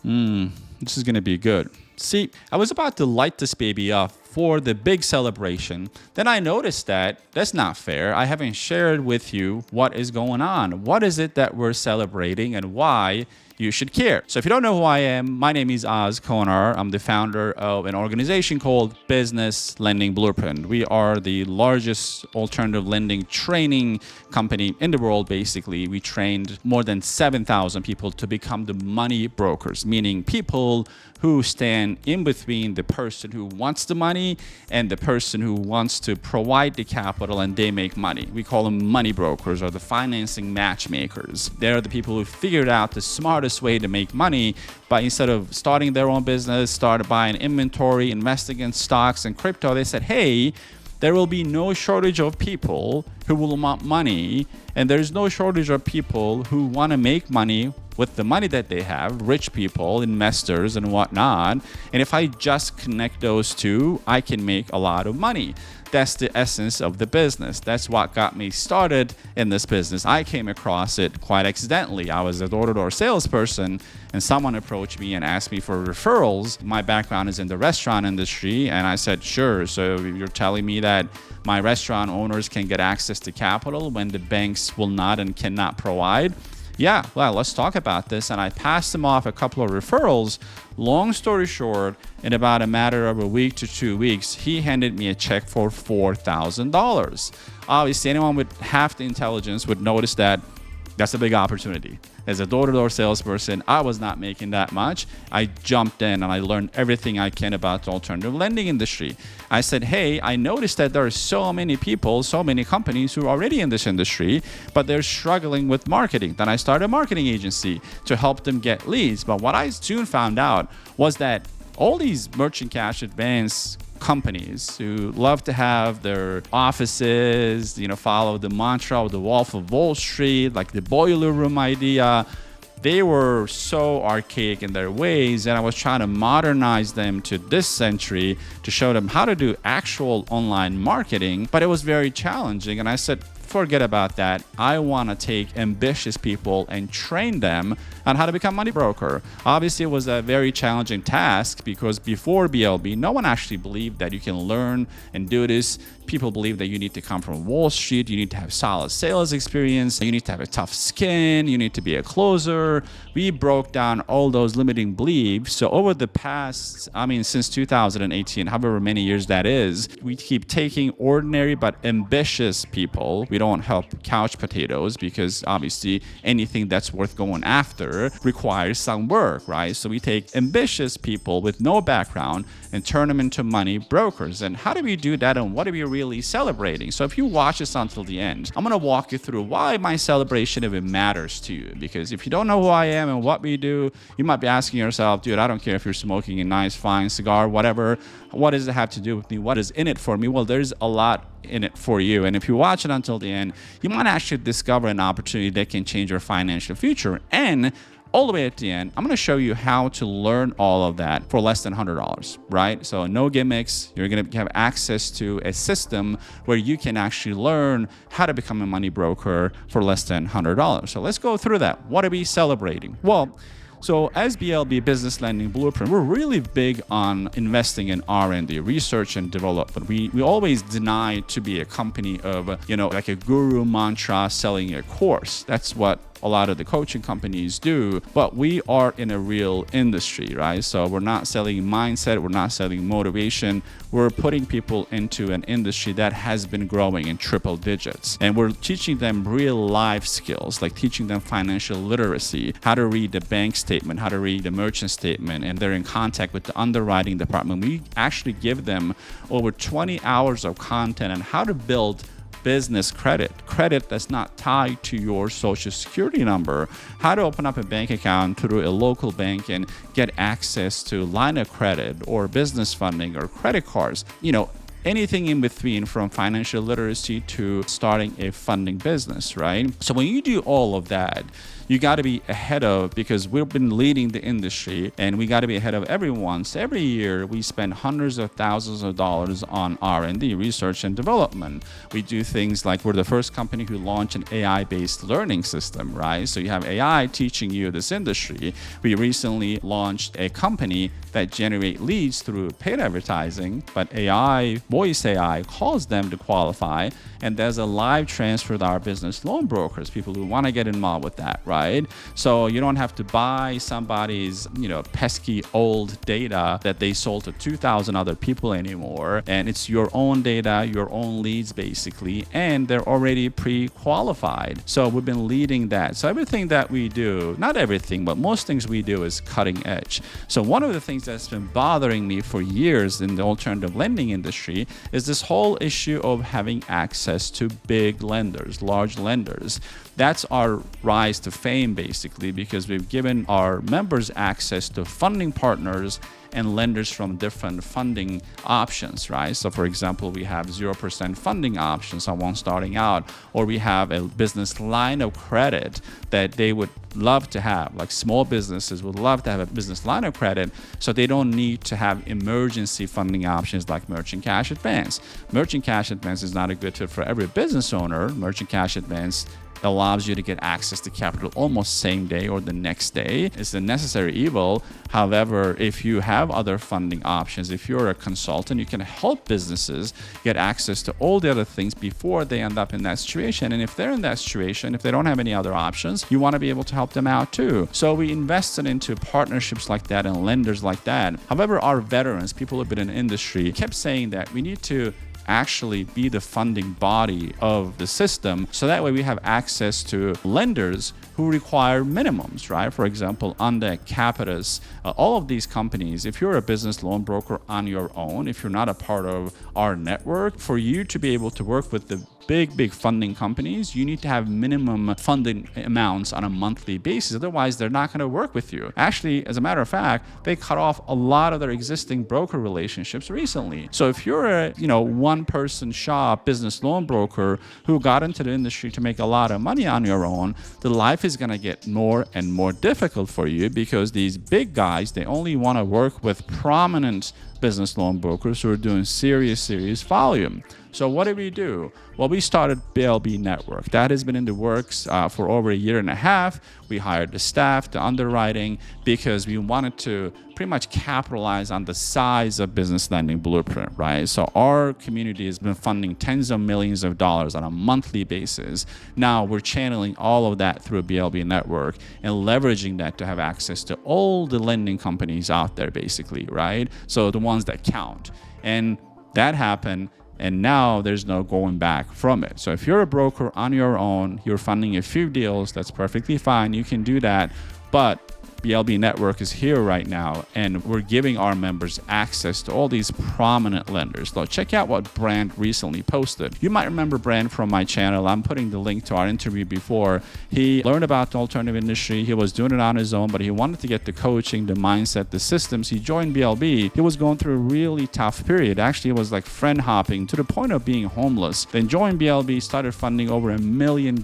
This is going to be good. See, I was about to light this baby up for the big celebration. Then I noticed that that's not fair. I haven't shared with you what is going on. What is it that we're celebrating and why you should care? So if you don't know who I am, my name is Oz Konar. I'm the founder of an organization called Business Lending Blueprint. We are the largest alternative lending training company in the world, basically. We trained more than 7,000 people to become the money brokers, meaning people who stand in between the person who wants the money and the person who wants to provide the capital and they make money. We call them money brokers or the financing matchmakers. They're the people who figured out the smartest way to make money by instead of starting their own business, started buying inventory, investing in stocks and crypto. They said, hey, there will be no shortage of people who will want money, and there's no shortage of people who want to make money with the money that they have, rich people, investors, and whatnot. And if I just connect those two, I can make a lot of money. That's the essence of the business. That's what got me started in this business. I came across it quite accidentally. I was a door-to-door salesperson, and someone approached me and asked me for referrals. My background is in the restaurant industry, and I said, sure. So you're telling me that my restaurant owners can get access to capital when the banks will not and cannot provide? Yeah, well, let's talk about this. And I passed him off a couple of referrals. Long story short, in about a matter of a week to 2 weeks, he handed me a check for $4,000. Obviously, anyone with half the intelligence would notice that that's a big opportunity. As a door-to-door salesperson, I was not making that much. I jumped in and I learned everything I can about the alternative lending industry. I said, hey, I noticed that there are so many people, so many companies who are already in this industry, but they're struggling with marketing. Then I started a marketing agency to help them get leads. But what I soon found out was that all these merchant cash advance companies who love to have their offices, follow the mantra of the Wolf of Wall Street, like the boiler room idea, they were so archaic in their ways, and I was trying to modernize them to this century to show them how to do actual online marketing, but it was very challenging. And I said, forget about that. I want to take ambitious people and train them on how to become money broker. Obviously, it was a very challenging task because before BLB, no one actually believed that you can learn and do this. People believe that you need to come from Wall Street, you need to have solid sales experience, you need to have a tough skin, you need to be a closer. We broke down all those limiting beliefs. So over the past, since 2018, however many years that is, we keep taking ordinary but ambitious people. We don't help couch potatoes because obviously anything that's worth going after requires some work, right? So we take ambitious people with no background and turn them into money brokers. And how do we do that, and what are we really celebrating? So if you watch this until the end, I'm going to walk you through why my celebration even matters to you. Because if you don't know who I am and what we do, you might be asking yourself, dude, I don't care if you're smoking a nice, fine cigar, whatever. What does it have to do with me? What is in it for me? Well, there's a lot in it for you. And if you watch it until the end, you might actually discover an opportunity that can change your financial future. And all the way at the end, I'm going to show you how to learn all of that for less than $100, right? So no gimmicks. You're going to have access to a system where you can actually learn how to become a money broker for less than $100. So let's go through that. What are we celebrating? Well, so as BLB Business Lending Blueprint, we're really big on investing in R&D, research and development. We always deny to be a company of, like a guru mantra selling a course. That's what a lot of the coaching companies do, but we are in a real industry, right? So we're not selling mindset, we're not selling motivation, we're putting people into an industry that has been growing in triple digits. And we're teaching them real life skills, like teaching them financial literacy, how to read the bank statement, how to read the merchant statement, and they're in contact with the underwriting department. We actually give them over 20 hours of content on how to build business credit that's not tied to your social security number, how to open up a bank account through a local bank and get access to line of credit or business funding or credit cards, anything in between, from financial literacy to starting a funding business, right? So when you do all of that, you got to be ahead of, because we've been leading the industry and we got to be ahead of everyone. So every year we spend hundreds of thousands of dollars on R&D, research and development. We do things like we're the first company who launched an AI-based learning system, right? So you have AI teaching you this industry. We recently launched a company that generate leads through paid advertising, but AI, voice AI, calls them to qualify, and there's a live transfer to our business loan brokers, people who want to get involved with that, right? So you don't have to buy somebody's, pesky old data that they sold to 2,000 other people anymore, and it's your own data, your own leads basically, and they're already pre-qualified. So we've been leading that. So everything that we do, not everything, but most things we do is cutting edge. So one of the things that's been bothering me for years in the alternative lending industry is this whole issue of having access to big lenders, large lenders. That's our rise to fame, basically, because we've given our members access to funding partners and lenders from different funding options, right? So for example, we have 0% funding options, someone starting out, or we have a business line of credit that they would love to have. Like small businesses would love to have a business line of credit, so they don't need to have emergency funding options like merchant cash advance. Merchant cash advance is not a good fit for every business owner. Merchant cash advance allows you to get access to capital almost same day or the next day. It's a necessary evil. However, if you have other funding options, if you're a consultant, you can help businesses get access to all the other things before they end up in that situation. And if they're in that situation, if they don't have any other options, you want to be able to help them out too. So we invested into partnerships like that and lenders like that. However, our veterans, people who've been in the industry, kept saying that we need to actually be the funding body of the system, so that way we have access to lenders who require minimums, right? For example, Anda, Capitus, all of these companies, if you're a business loan broker on your own, if you're not a part of our network, for you to be able to work with the big funding companies, you need to have minimum funding amounts on a monthly basis. Otherwise, they're not going to work with you. Actually, as a matter of fact, they cut off a lot of their existing broker relationships recently. So if you're a one-person shop business loan broker who got into the industry to make a lot of money on your own, the life is going to get more and more difficult for you, because these big guys, they only want to work with prominent business loan brokers who are doing serious volume. So what did we do? Well, we started BLB Network. That has been in the works for over a year and a half. We hired the staff, the underwriting, because we wanted to pretty much capitalize on the size of business lending blueprint, right? So our community has been funding tens of millions of dollars on a monthly basis. Now we're channeling all of that through a BLB Network and leveraging that to have access to all the lending companies out there, basically, right? So the ones that count. And that happened. And now there's no going back from it. So if you're a broker on your own, you're funding a few deals, that's perfectly fine. You can do that. But BLB Network is here right now, and we're giving our members access to all these prominent lenders. So check out what Brand recently posted. You might remember Brand from my channel. I'm putting the link to our interview before. He learned about the alternative industry. He was doing it on his own, but he wanted to get the coaching, the mindset, the systems. He joined BLB. He was going through a really tough period. Actually, it was like friend hopping to the point of being homeless. Then joined BLB, started funding over $1 million.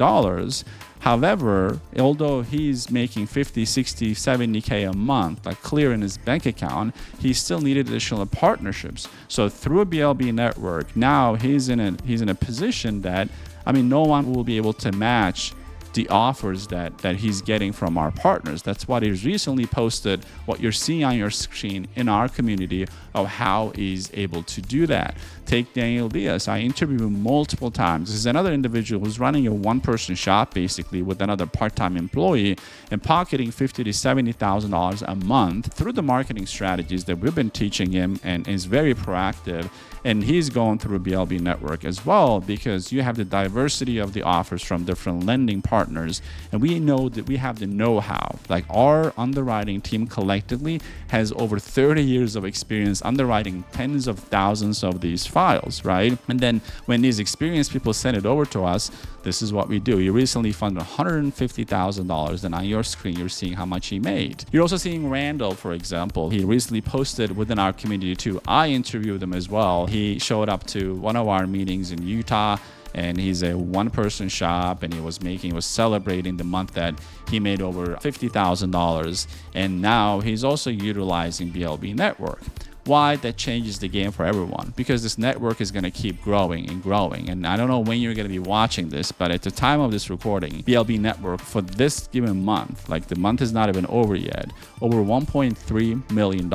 However, although he's making 50, 60, 70K a month, like clear in his bank account, he still needed additional partnerships. So through a BLB network, now he's in a position that, no one will be able to match the offers that he's getting from our partners. That's what he's recently posted, what you're seeing on your screen in our community of how he's able to do that. Take Daniel Diaz. I interviewed him multiple times. This is another individual who's running a one-person shop, basically, with another part-time employee and pocketing $50,000 to $70,000 a month through the marketing strategies that we've been teaching him, and is very proactive. And he's going through a BLB network as well, because you have the diversity of the offers from different lending partners. And we know that we have the know-how. Like our underwriting team collectively has over 30 years of experience underwriting tens of thousands of these files, right? And then when these experienced people send it over to us, this is what we do. You recently funded $150,000, and on your screen, you're seeing how much he made. You're also seeing Randall, for example. He recently posted within our community too. I interviewed him as well. He showed up to one of our meetings in Utah, and he's a one-person shop, and he was celebrating the month that he made over $50,000, and now he's also utilizing BLB Network. Why? That changes the game for everyone, because this network is going to keep growing and growing. And I don't know when you're going to be watching this, but at the time of this recording, BLB Network for this given month, like the month is not even over yet, over $1.3 million,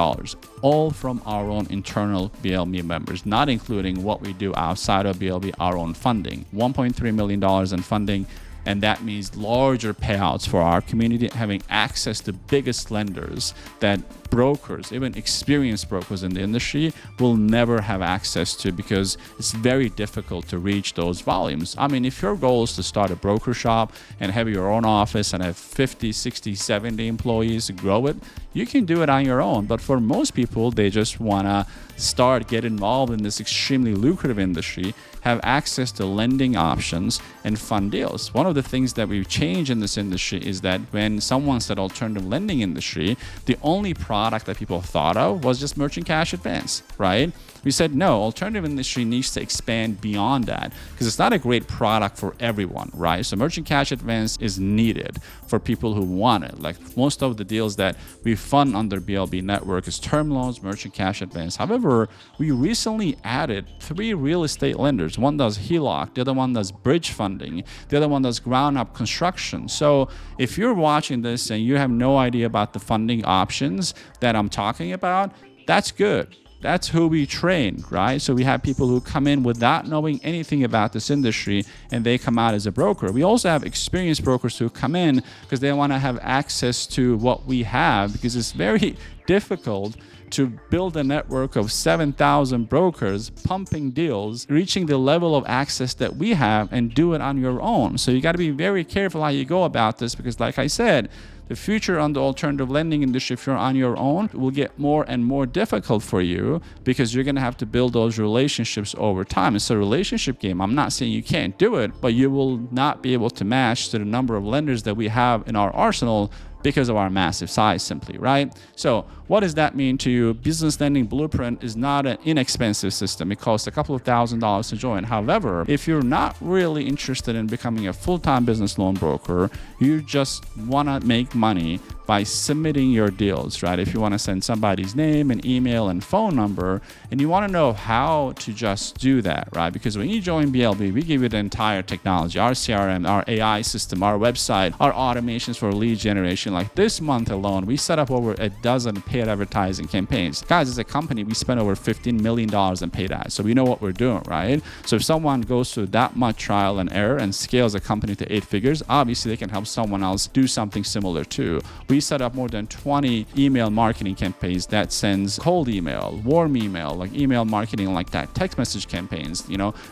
all from our own internal BLB members, not including what we do outside of BLB, our own funding. $1.3 million in funding. And that means larger payouts for our community, having access to biggest lenders that brokers, even experienced brokers in the industry, will never have access to, because it's very difficult to reach those volumes. I mean, if your goal is to start a broker shop and have your own office and have 50, 60, 70 employees to grow it, you can do it on your own. But for most people, they just want to get involved in this extremely lucrative industry, have access to lending options and fund deals. One of the things that we've changed in this industry is that when someone said alternative lending industry, the only product that people thought of was just merchant cash advance, right? We said, no, alternative industry needs to expand beyond that, because it's not a great product for everyone, right? So merchant cash advance is needed for people who want it. Like most of the deals that we fund under BLB Network is term loans, merchant cash advance. However, we recently added 3 real estate lenders. One does HELOC, the other one does bridge funding, the other one does ground up construction. So if you're watching this and you have no idea about the funding options that I'm talking about, that's good. That's who we train, right? So we have people who come in without knowing anything about this industry, and they come out as a broker. We also have experienced brokers who come in because they want to have access to what we have, because it's very difficult to build a network of 7,000 brokers pumping deals, reaching the level of access that we have, and do it on your own. So you got to be very careful how you go about this, because like I said, the future on the alternative lending industry, if you're on your own, will get more and more difficult for you, because you're going to have to build those relationships over time. It's a relationship game. I'm not saying you can't do it, but you will not be able to match to the number of lenders that we have in our arsenal because of our massive size, simply, right? So what does that mean to you? Business Lending Blueprint is not an inexpensive system. It costs a couple of $1,000s to join. However, if you're not really interested in becoming a full-time business loan broker, you just want to make money by submitting your deals, right? If you want to send somebody's name and email and phone number, and you want to know how to just do that, right? Because when you join BLB, we give you the entire technology, our CRM, our AI system, our website, our automations for lead generation. Like this month alone, we set up over a dozen paid advertising campaigns. Guys, as a company, we spent over $15 million in paid ads. So we know what we're doing, right? So if someone goes through that much trial and error and scales a company to 8 figures, obviously they can help someone else do something similar too. We set up more than 20 email marketing campaigns that sends cold email, warm email, like email marketing like that, text message campaigns,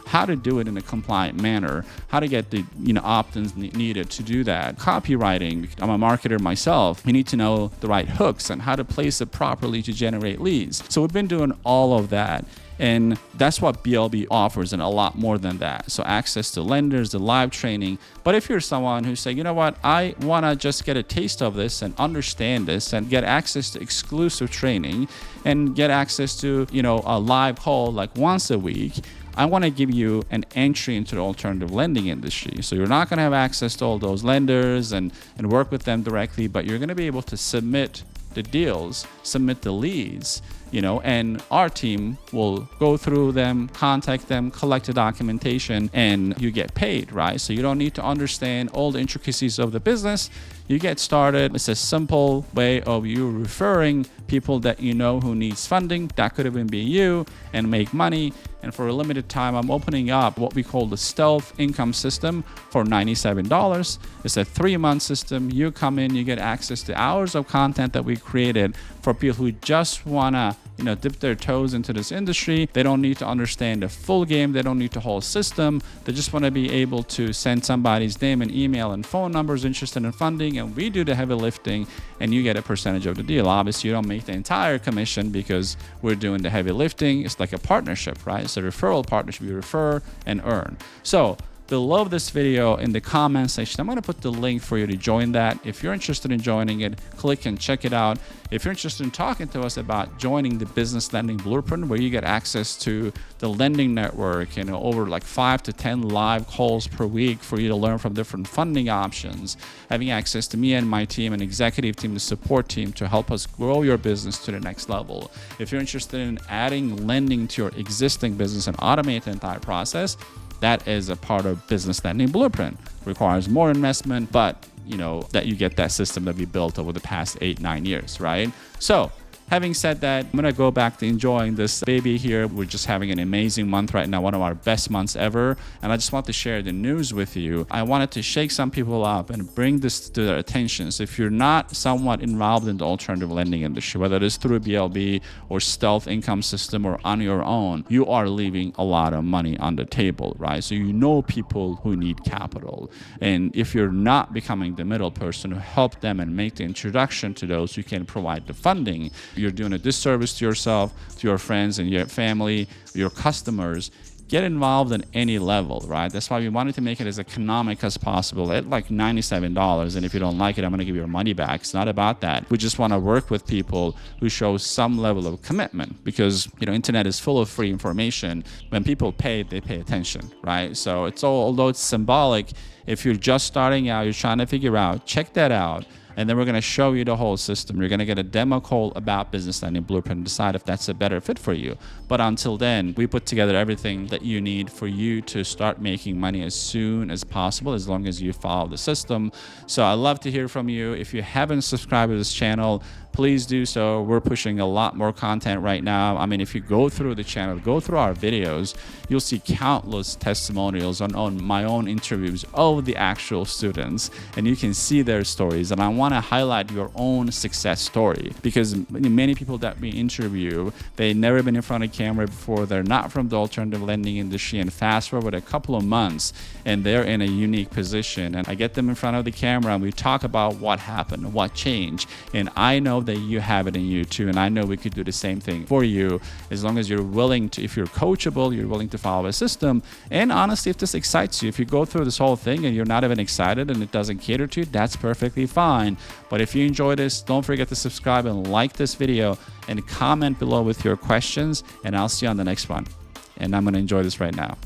how to do it in a compliant manner, how to get the, opt-ins needed to do that. Copywriting, I'm a marketer myself. You need to know the right hooks and how to place it properly to generate leads. So we've been doing all of that. And that's what BLB offers, and a lot more than that. So access to lenders, the live training. But if you're someone who say, you know what, I want to just get a taste of this and understand this and get access to exclusive training and get access to, a live call like once a week, I want to give you an entry into the alternative lending industry. So you're not going to have access to all those lenders and work with them directly, but you're going to be able to submit the deals, submit the leads, and our team will go through them, contact them, collect the documentation, and you get paid, right? So you don't need to understand all the intricacies of the business. You get started. It's a simple way of you referring people that who needs funding. That could even be you, and make money. And for a limited time, I'm opening up what we call the Stealth Income System for $97. It's a 3-month system. You come in, you get access to hours of content that we created for people who just want to dip their toes into this industry. They don't need to understand the full game. They don't need the whole system. They just want to be able to send somebody's name and email and phone numbers interested in funding, and we do the heavy lifting, and you get a percentage of the deal. Obviously, you don't make the entire commission because we're doing the heavy lifting. It's like a partnership, right? It's a referral partnership. You refer and earn. So below this video in the comment section, I'm going to put the link for you to join that. If you're interested in joining it, click and check it out. If you're interested in talking to us about joining the Business Lending Blueprint, where you get access to the lending network and over like 5 to 10 live calls per week for you to learn from different funding options, having access to me and my team, an executive team, the support team to help us grow your business to the next level. If you're interested in adding lending to your existing business and automate the entire process, that is a part of Business Lending Blueprint. Requires more investment, but that you get that system that we built over the past 8-9 years, right? So having said that, I'm going to go back to enjoying this baby here. We're just having an amazing month right now, one of our best months ever. And I just want to share the news with you. I wanted to shake some people up and bring this to their attention. So if you're not somewhat involved in the alternative lending industry, whether it is through BLB or stealth income system or on your own, you are leaving a lot of money on the table, right? So you know people who need capital. And if you're not becoming the middle person who help them and make the introduction to those who can provide the funding, you're doing a disservice to yourself, to your friends and your family, your customers. Get involved in any level, right? That's why we wanted to make it as economic as possible at like $97. And if you don't like it, I'm going to give you your money back. It's not about that. We just want to work with people who show some level of commitment, because internet is full of free information. When people pay, they pay attention, right? So although it's symbolic, if you're just starting out, you're trying to figure out, check that out. And then we're going to show you the whole system. You're going to get a demo call about Business Lending Blueprint and decide if that's a better fit for you. But until then, we put together everything that you need for you to start making money as soon as possible, as long as you follow the system. So I'd love to hear from you. If you haven't subscribed to this channel, please do so. We're pushing a lot more content right now. I mean, if you go through the channel, go through our videos, you'll see countless testimonials on my own interviews of the actual students, and you can see their stories. And I want to highlight your own success story, because many people that we interview, they've never been in front of camera before. They're not from the alternative lending industry, and fast forward a couple of months and they're in a unique position. And I get them in front of the camera and we talk about what happened, what changed. And I know that you have it in you too, and I know we could do the same thing for you, as long as you're willing to, if you're coachable, you're willing to follow a system. And honestly, if this excites you, if you go through this whole thing and you're not even excited and it doesn't cater to you, that's perfectly fine. But if you enjoy this, don't forget to subscribe and like this video and comment below with your questions, and I'll see you on the next one. And I'm going to enjoy this right now.